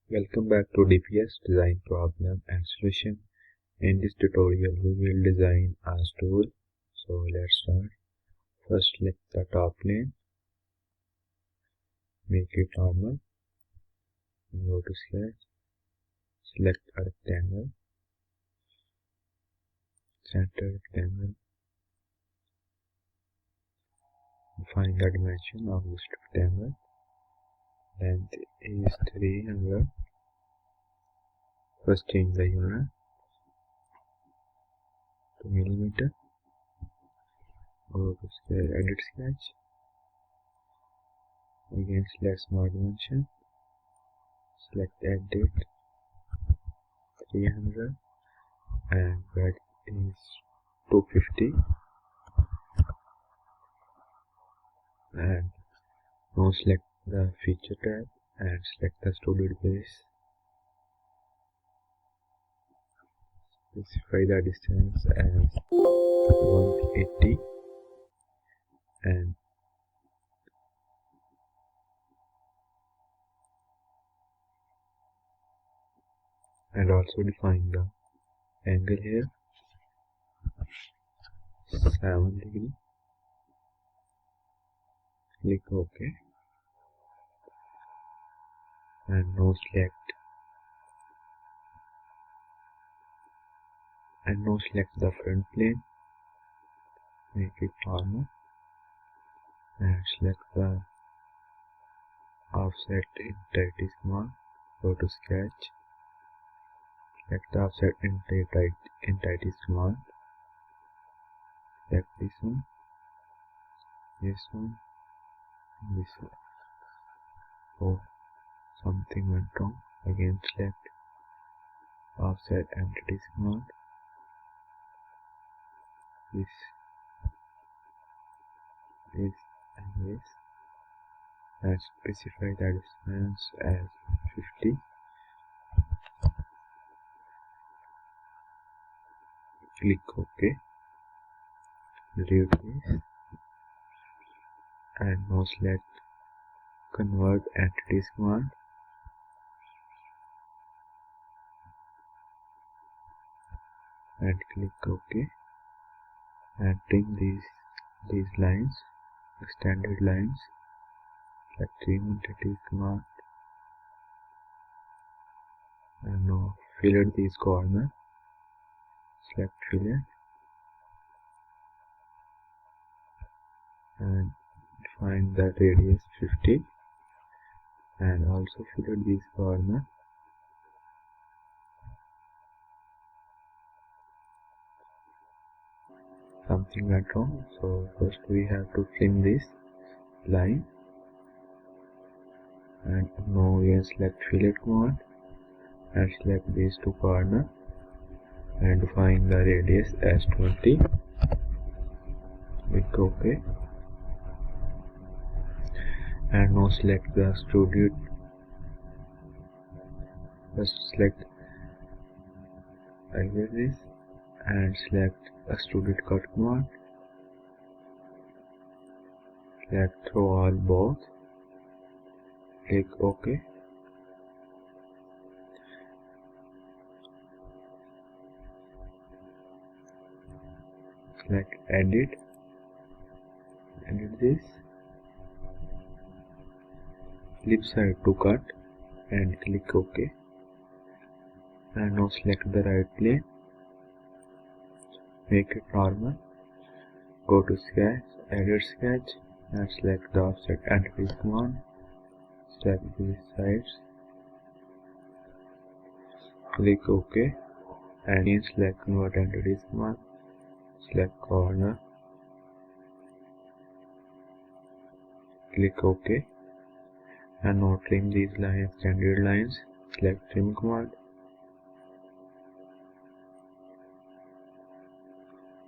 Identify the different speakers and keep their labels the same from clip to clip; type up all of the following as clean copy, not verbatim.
Speaker 1: Welcome back to DPS-Design problem and solution. In this tutorial we will design a stool. So let's start. First select the top plane, make it normal, go to sketch, select a rectangle, center rectangle, find the dimension of this rectangle. Length is 300. First change the unit to millimeter. Go to scale, edit sketch. Again select smart dimension. Select edit 300 and width is 250. And now select the feature tab and select the studio base. Specify the distance as 180 and also define the angle here 7 degree. Click OK and now select the front plane, make it normal and select the offset entirety command. Go to sketch, select the offset entirety command, select this one, this one, and this one. Oh, something went wrong. Again select offset entities command, this and this, and specify the distance as 50. Click OK, delete this and now select convert entities command and click OK and trim these lines, extended lines. Select trim entities command and now fillet these corners. Select fillet and define the radius 50 and also fillet these corners. Something went wrong, so first we have to trim this line and now we can select fillet command and select these two corners and define the radius as 20. Click OK and now select the extrude. First select this and select extruded cut command. Select through all both. Click OK. Select edit this, flip side to cut and click OK and now select the right plane, make it normal, go to sketch, edit sketch and select the offset entities command, select these sides, click OK and again select convert entities command, select corner, click OK and now trim these lines, extended lines. Select trim command.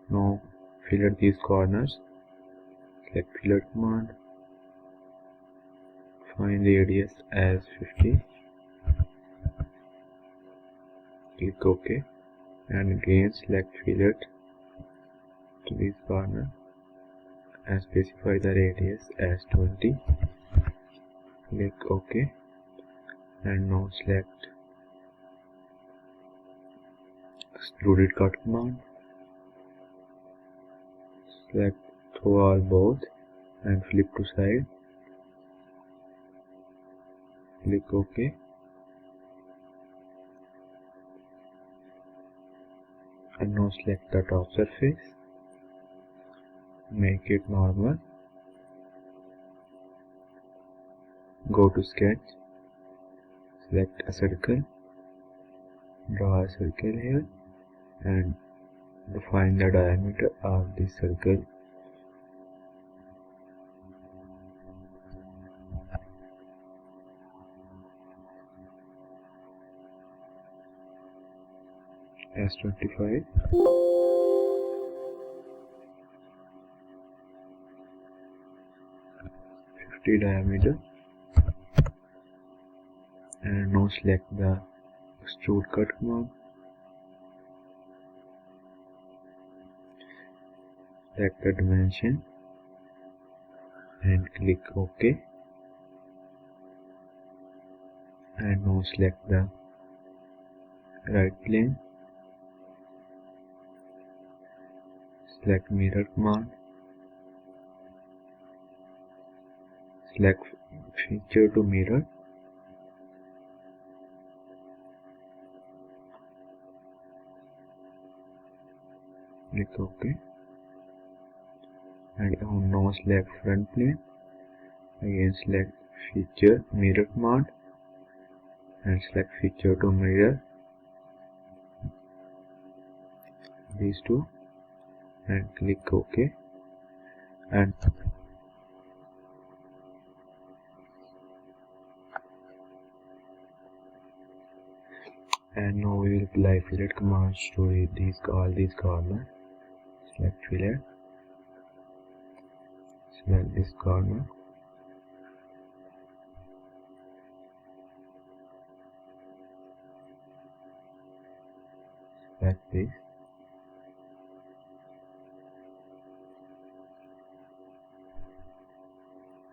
Speaker 1: Now fillet these corners. Select fillet command. Find radius as 50. Click OK and again select fillet to this corner and specify the radius as 20. Click OK and now select extruded cut command, select through all both and flip to side, click OK, and now select the top surface, make it normal, go to sketch, select a circle, draw a circle here and define the diameter of this circle. As 25. Diameter, and now select the extrude cut command, select the dimension and click OK, and now select the right plane, select mirror command, select feature to mirror, click OK, and now select front plane, again select feature mirror command and select feature to mirror, these two, and click OK, and now we will apply fillet commands to all these corners. Select fillet, select this corner, select this,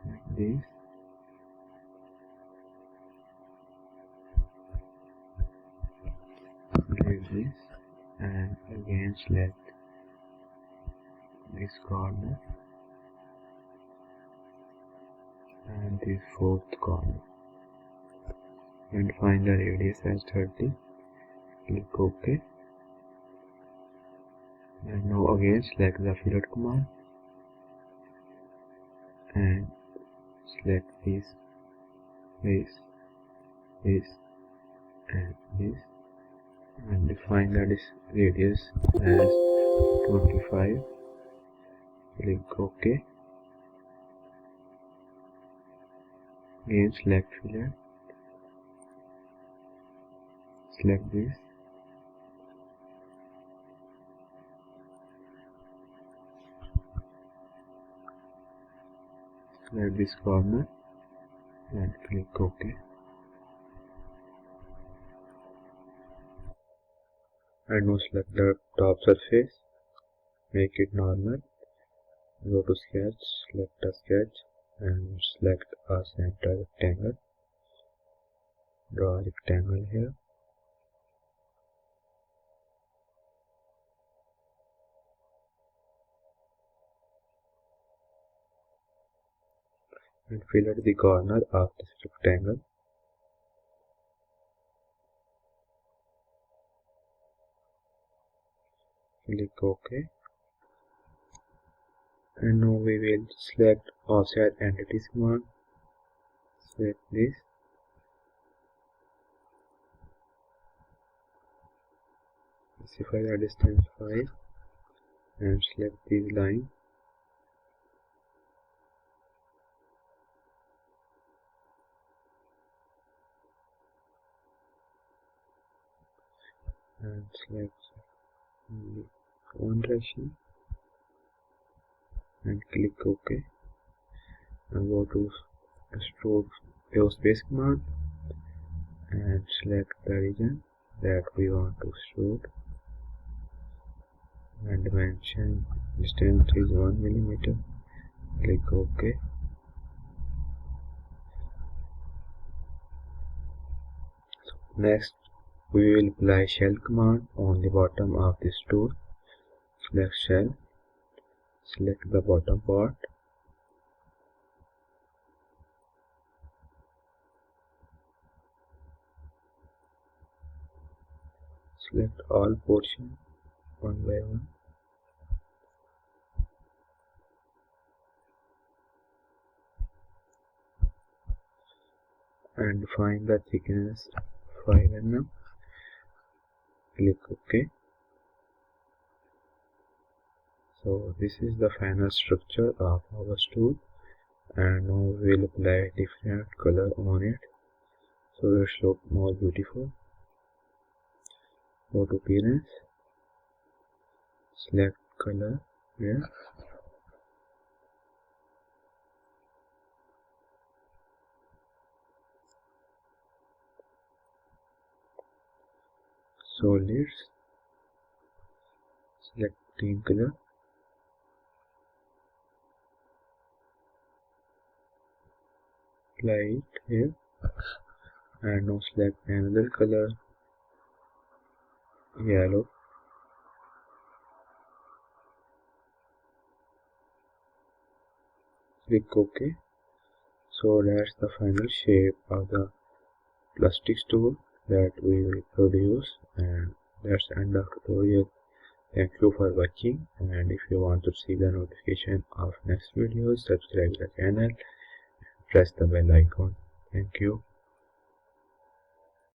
Speaker 1: like this, select this, and again select this corner and this fourth corner, and find the radius as 30, click OK, and now again select the fillet command and select this, and this, and define the radius as 25, click OK, again select fillet, select this, select this corner and click OK, and now select the top surface, make it normal, go to sketch, select a sketch and select a center rectangle, draw a rectangle here, and fill at the corner of this rectangle, click OK, and now we will select offset entities command, select this, specify the distance 5 and select this line, and select only one direction and click OK, and go to stroke space command and select the region that we want to extrude, and dimension distance is 1 mm, click OK, Next, we will apply shell command on the bottom of this tool. Select shell, select the bottom part, select all portions one by one, and define the thickness 5 mm. Click OK. So this is the final structure of our stool, and now we will apply different color on it so it looks more beautiful. Go to appearance, select color here, solids, select team color, apply it here, and now select another color, yellow, click OK. So that's the final shape of the plastic stool that we will produce, and that's the end of tutorial. Thank you for watching, and if you want to see the notification of next videos, subscribe the channel, press the bell icon. Thank you.